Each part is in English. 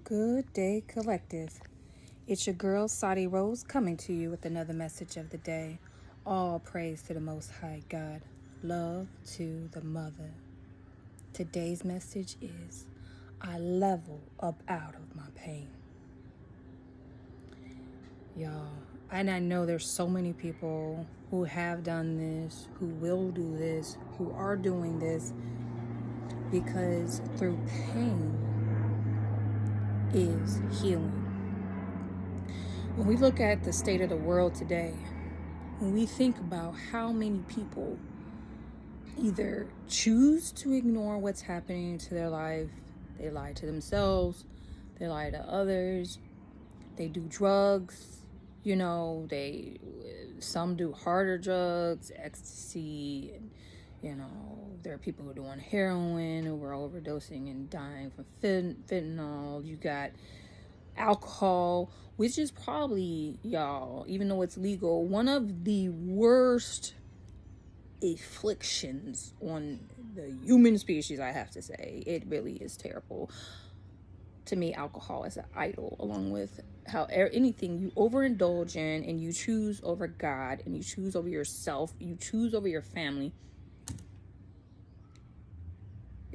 Good day, collective. It's your girl, Saudi Rose, coming to you with another message of the day. All praise to the Most High God. Love to the Mother. Today's message is, I level up out of my pain. Y'all, and I know there's so many people who have done this, who will do this, who are doing this, because through pain is healing. When we look at the state of the world today, when we think about how many people either choose to ignore what's happening to their life, they lie to themselves, they lie to others, they do drugs, some do harder drugs, ecstasy, and there are people who are doing heroin, who are overdosing and dying from fentanyl. You got alcohol, which is probably, y'all, even though it's legal, one of the worst afflictions on the human species, I have to say. It really is terrible. To me, alcohol is an idol, along with how anything you overindulge in and you choose over God and you choose over yourself, you choose over your family.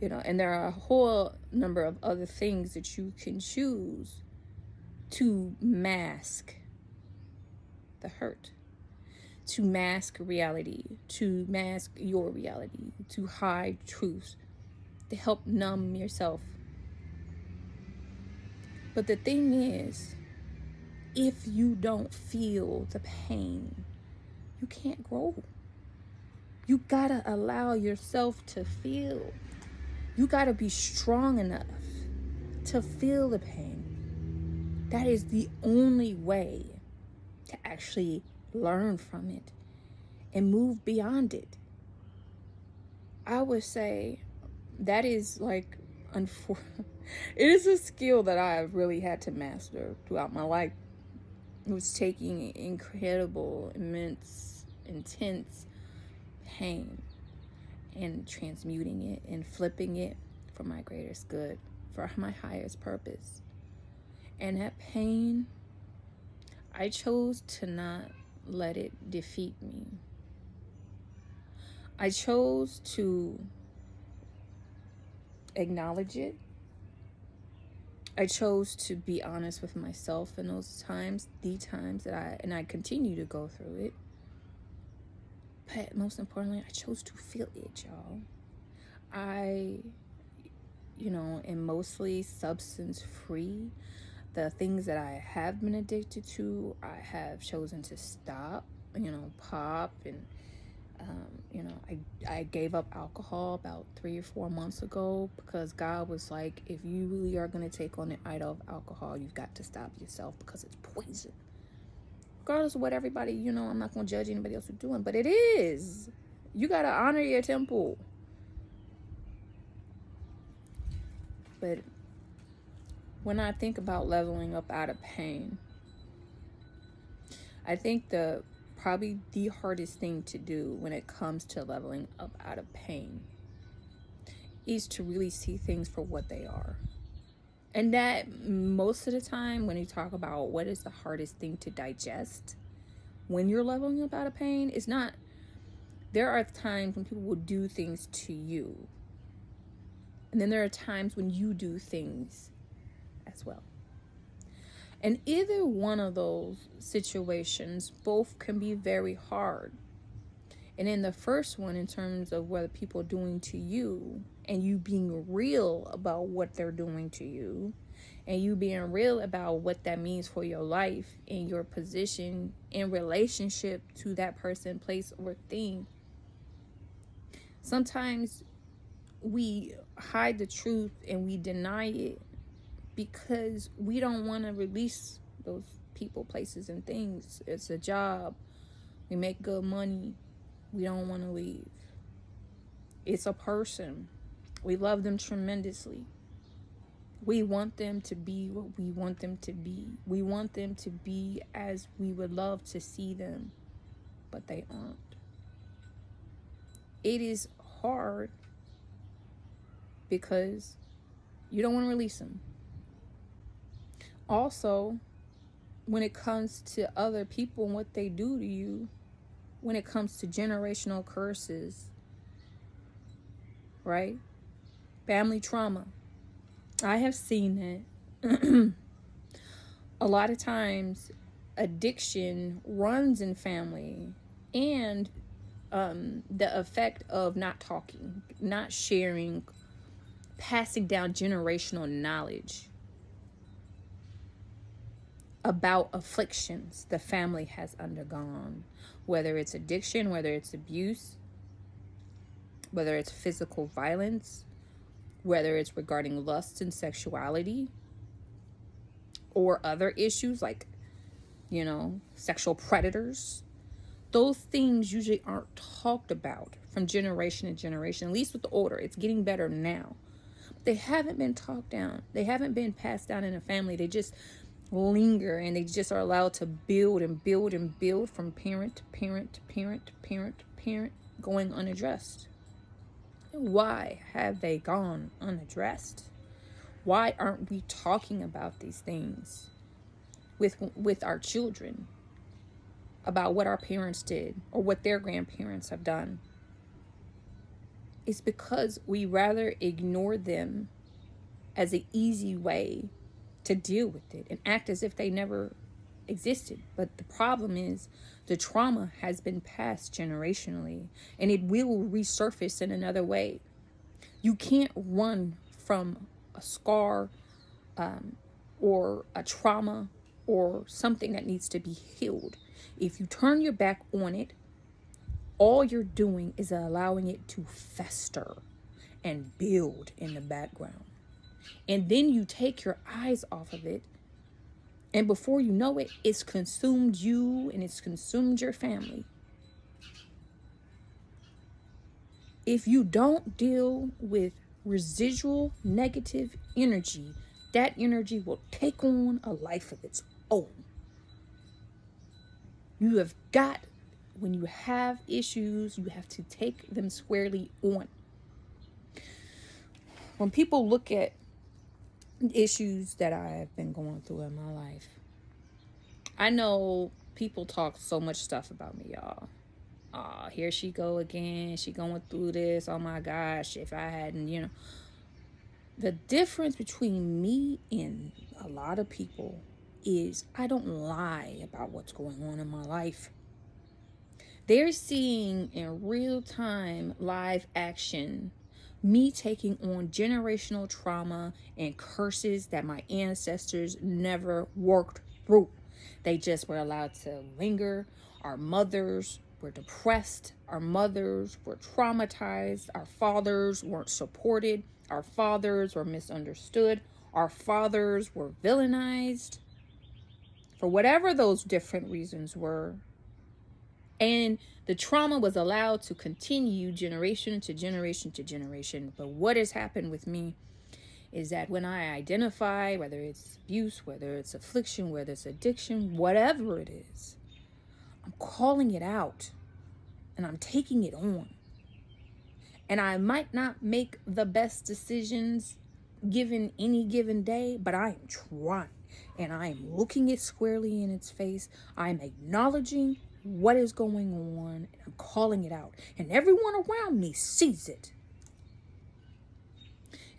And there are a whole number of other things that you can choose to mask the hurt, to mask reality, to mask your reality, to hide truths, to help numb yourself. But the thing is, if you don't feel the pain, you can't grow. You gotta allow yourself to feel. You gotta be strong enough to feel the pain. That is the only way to actually learn from it and move beyond it. I would say that is like, it is a skill that I have really had to master throughout my life. It was taking incredible, immense, intense pain and transmuting it and flipping it for my greatest good, for my highest purpose. And that pain, I chose to not let it defeat me. I chose to acknowledge it. I chose to be honest with myself in those times, the times that I continue to go through it. But most importantly, I chose to feel it, y'all. I am mostly substance free. The things that I have been addicted to, I have chosen to stop, pop. And, I gave up alcohol about 3 or 4 months ago because God was like, if you really are going to take on the idol of alcohol, you've got to stop yourself because it's poison. Regardless of what everybody, I'm not going to judge anybody else who's doing, but it is. You got to honor your temple. But when I think about leveling up out of pain, I think probably the hardest thing to do when it comes to leveling up out of pain is to really see things for what they are. And that most of the time, when you talk about what is the hardest thing to digest when you're leveling up out of pain, it's not. There are times when people will do things to you. And then there are times when you do things as well. And either one of those situations, both can be very hard. And in the first one, in terms of what people are doing to you, and you being real about what they're doing to you, and you being real about what that means for your life and your position in relationship to that person, place, or thing, sometimes we hide the truth and we deny it because we don't want to release those people, places, and things. It's a job. We make good money. We don't want to leave. It's a person. We love them tremendously. We want them to be what we want them to be. We want them to be as we would love to see them, but they aren't. It is hard because you don't want to release them. Also, when it comes to other people and what they do to you, when it comes to generational curses, right? Family trauma. I have seen it. A lot of times, addiction runs in family, and the effect of not talking, not sharing, passing down generational knowledge about afflictions the family has undergone, whether it's addiction, whether it's abuse, whether it's physical violence, whether it's regarding lust and sexuality, or other issues like, sexual predators. Those things usually aren't talked about from generation to generation, at least with the older. It's getting better now. They haven't been talked down. They haven't been passed down in a family. They just linger, and they just are allowed to build and build and build from parent to parent to parent to parent to parent, going unaddressed. Why have they gone unaddressed? Why aren't we talking about these things with our children, about what our parents did or what their grandparents have done? It's because we rather ignore them as an easy way to deal with it and act as if they never existed. But the problem is the trauma has been passed generationally, and it will resurface in another way. You can't run from a scar or a trauma or something that needs to be healed. If you turn your back on it, all you're doing is allowing it to fester and build in the background. And then you take your eyes off of it, and before you know it, it's consumed you and it's consumed your family. If you don't deal with residual negative energy, that energy will take on a life of its own. You have got, when you have issues, you have to take them squarely on. When people look at issues that I've been going through in my life, I know people talk so much stuff about me, y'all. Here she go again. She going through this. Oh my gosh, if I hadn't, The difference between me and a lot of people is I don't lie about what's going on in my life. They're seeing in real time, live action, me taking on generational trauma and curses that my ancestors never worked through. They just were allowed to linger. Our mothers were depressed. Our mothers were traumatized. Our fathers weren't supported. Our fathers were misunderstood. Our fathers were villainized for whatever those different reasons were. And the trauma was allowed to continue generation to generation to generation. But what has happened with me is that when I identify, whether it's abuse, whether it's affliction, whether it's addiction, whatever it is, I'm calling it out and I'm taking it on. And I might not make the best decisions given any given day, but I am trying, and I am looking it squarely in its face. I'm acknowledging what is going on, and I'm calling it out, and everyone around me sees it.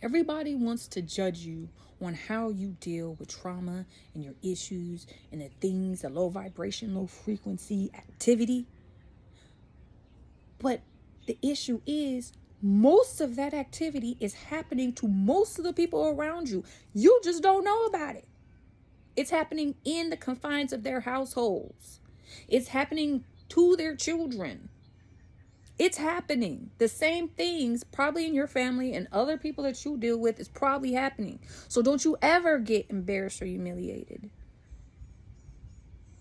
Everybody wants to judge you on how you deal with trauma and your issues and the things, the low vibration, low frequency activity. But the issue is, most of that activity is happening to most of the people around you. You just don't know about it. It's happening in the confines of their households. It's happening to their children. It's happening. The same things probably in your family and other people that you deal with is probably happening. So don't you ever get embarrassed or humiliated.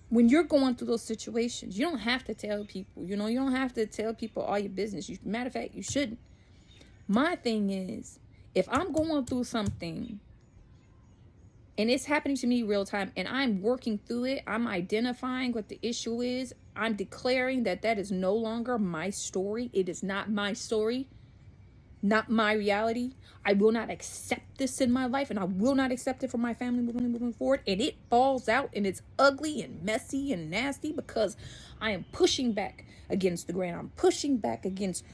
When you're going through those situations, you don't have to tell people. You don't have to tell people all your business. Matter of fact, you shouldn't. My thing is, if I'm going through something and it's happening to me real time and I'm working through it, I'm identifying what the issue is, I'm declaring that is no longer my story. It is not my story. not my reality. I will not accept this in my life, and I will not accept it for my family moving forward. And it falls out and it's ugly and messy and nasty because I am pushing back against the grain. I'm pushing back against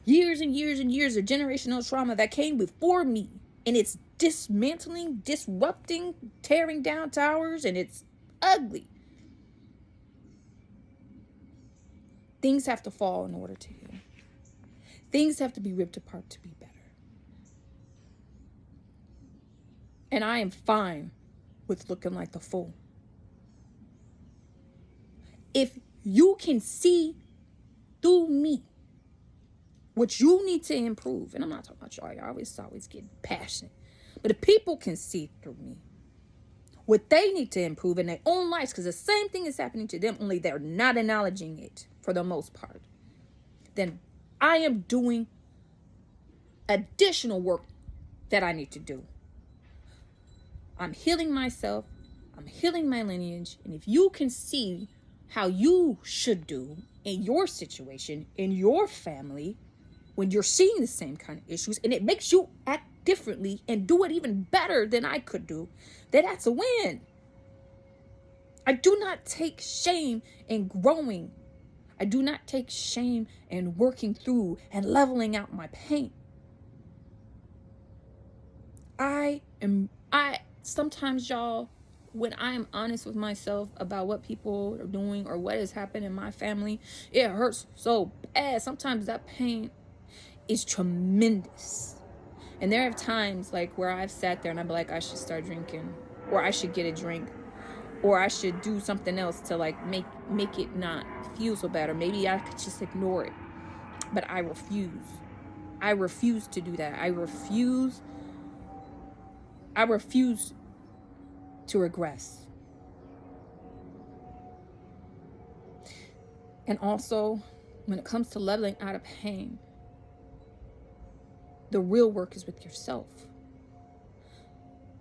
years and years and years of generational trauma that came before me. And it's dismantling, disrupting, tearing down towers, and it's ugly. Things have to fall in order to heal. Things have to be ripped apart to be better. And I am fine with looking like the fool. If you can see through me what you need to improve, and I'm not talking about y'all, y'all always get passionate, but if people can see through me what they need to improve in their own lives, because the same thing is happening to them, only they're not acknowledging it for the most part, then I am doing additional work that I need to do. I'm healing myself. I'm healing my lineage. And if you can see how you should do in your situation, in your family, when you're seeing the same kind of issues, and it makes you act differently and do it even better than I could do, then that's a win. I do not take shame in growing. I do not take shame in working through and leveling out my pain. Sometimes, y'all, when I am honest with myself about what people are doing or what has happened in my family, it hurts so bad. Sometimes that pain is tremendous. And there are times like where I've sat there and I'm like, I should start drinking, or I should get a drink, or I should do something else to like make it not feel so bad, or maybe I could just ignore it. But I refuse. I refuse to do that. I refuse to regress. And also, when it comes to leveling out of pain, the real work is with yourself.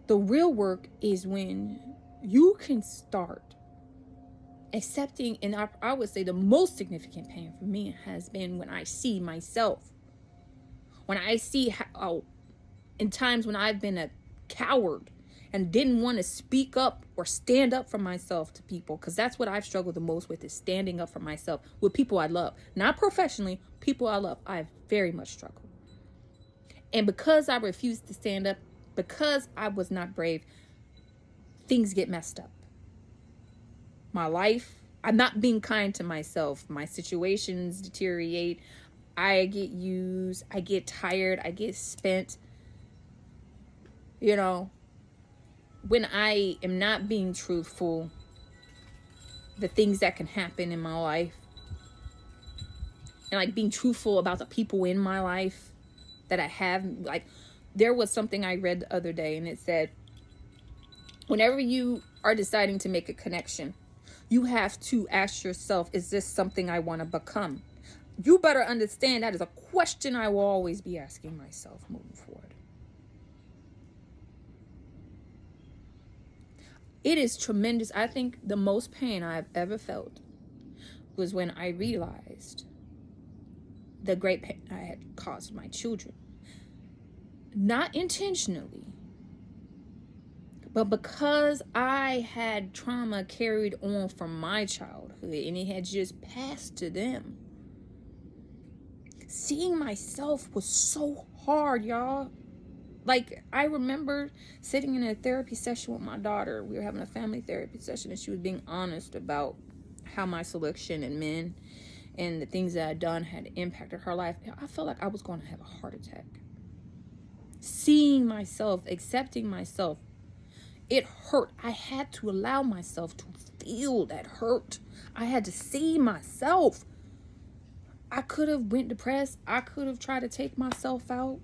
The real work is when you can start accepting, and I would say the most significant pain for me has been when I see myself. When I see how, in times when I've been a coward and didn't want to speak up or stand up for myself to people, because that's what I've struggled the most with, is standing up for myself with people I love. Not professionally, people I love. I've very much struggled. And because I refused to stand up, because I was not brave, things get messed up. My life, I'm not being kind to myself. My situations deteriorate. I get used. I get tired. I get spent. You know, when I am not being truthful, the things that can happen in my life, and like being truthful about the people in my life that I have, like there was something I read the other day and it said, whenever you are deciding to make a connection, you have to ask yourself, is this something I want to become? You better understand that is a question I will always be asking myself moving forward. It is tremendous. I think the most pain I've ever felt was when I realized the great pain I had caused my children. Not intentionally, but because I had trauma carried on from my childhood and it had just passed to them. Seeing myself was so hard, y'all. Like, I remember sitting in a therapy session with my daughter. We were having a family therapy session, and she was being honest about how my selection in men and the things that I'd done had impacted her life. I felt like I was going to have a heart attack. Seeing myself, accepting myself, it hurt. I had to allow myself to feel that hurt. I had to see myself. I could have went depressed. I could have tried to take myself out.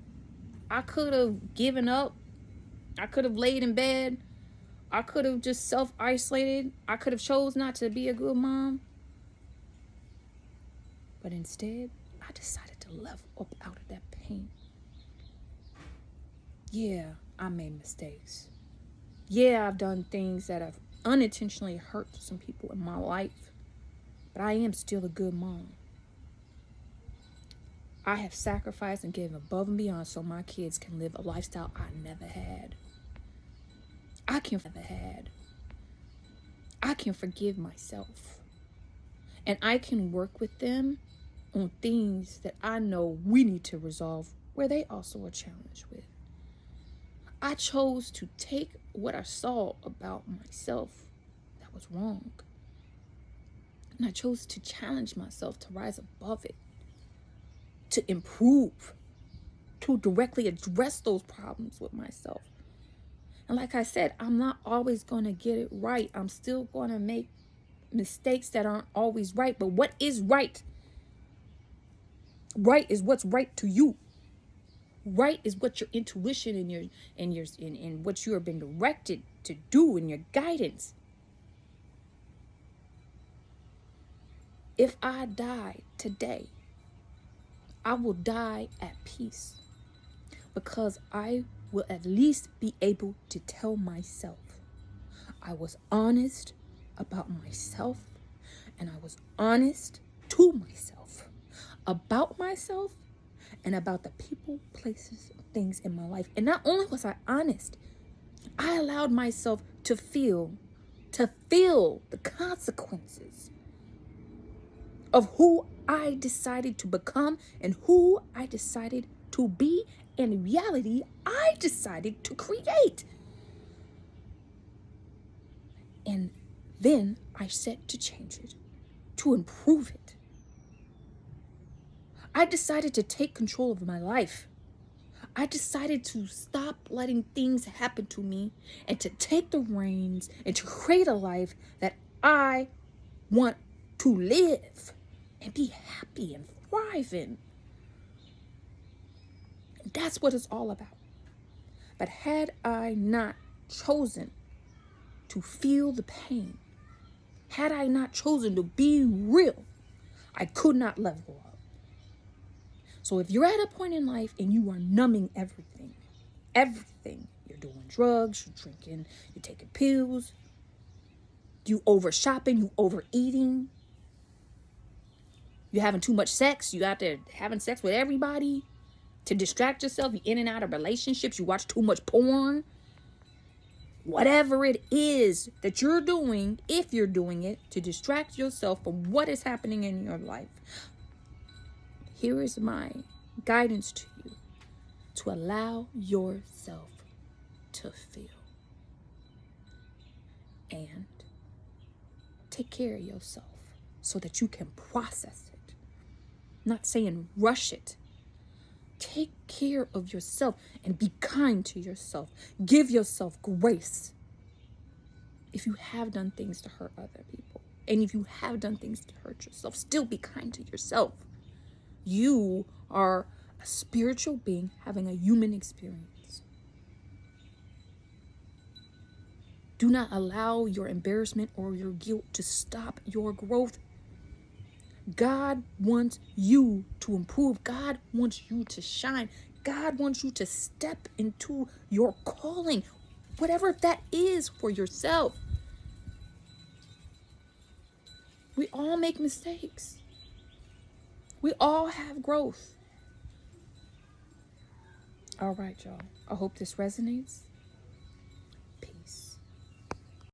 I could have given up. I could have laid in bed. I could have just self-isolated. I could have chose not to be a good mom. But instead, I decided to level up out of that pain. Yeah, I made mistakes. Yeah, I've done things that have unintentionally hurt some people in my life. But I am still a good mom. I have sacrificed and given above and beyond so my kids can live a lifestyle I never had. I can forgive myself. And I can work with them on things that I know we need to resolve where they also are challenged with. I chose to take what I saw about myself that was wrong. And I chose to challenge myself to rise above it, to improve, to directly address those problems with myself. And like I said, I'm not always going to get it right. I'm still going to make mistakes that aren't always right. But what is right? Right is what's right to you. Right is what your intuition and what you are being directed to do in your guidance. If I die today, I will die at peace, because I will at least be able to tell myself I was honest about myself, and I was honest to myself about myself and about the people, places, things in my life. And not only was I honest, I allowed myself to feel the consequences of who I decided to become and who I decided to be, and reality I decided to create. And then I set to change it, to improve it. I decided to take control of my life. I decided to stop letting things happen to me and to take the reins and to create a life that I want to live and be happy and thrive in. That's what it's all about. But had I not chosen to feel the pain, had I not chosen to be real, I could not level up. So if you're at a point in life and you are numbing everything, you're doing drugs, you're drinking, you're taking pills, you over shopping, you overeating, you're having too much sex, you out there having sex with everybody to distract yourself, you're in and out of relationships, you watch too much porn, whatever it is that you're doing, if you're doing it to distract yourself from what is happening in your life, here is my guidance to you: to allow yourself to feel and take care of yourself so that you can process it. I'm not saying rush it. Take care of yourself and be kind to yourself. Give yourself grace. If you have done things to hurt other people, and if you have done things to hurt yourself, still be kind to yourself. You are a spiritual being having a human experience. Do not allow your embarrassment or your guilt to stop your growth. God wants you to improve. God wants you to shine. God wants you to step into your calling, whatever that is for yourself. We all make mistakes. We all have growth. All right, y'all. I hope this resonates.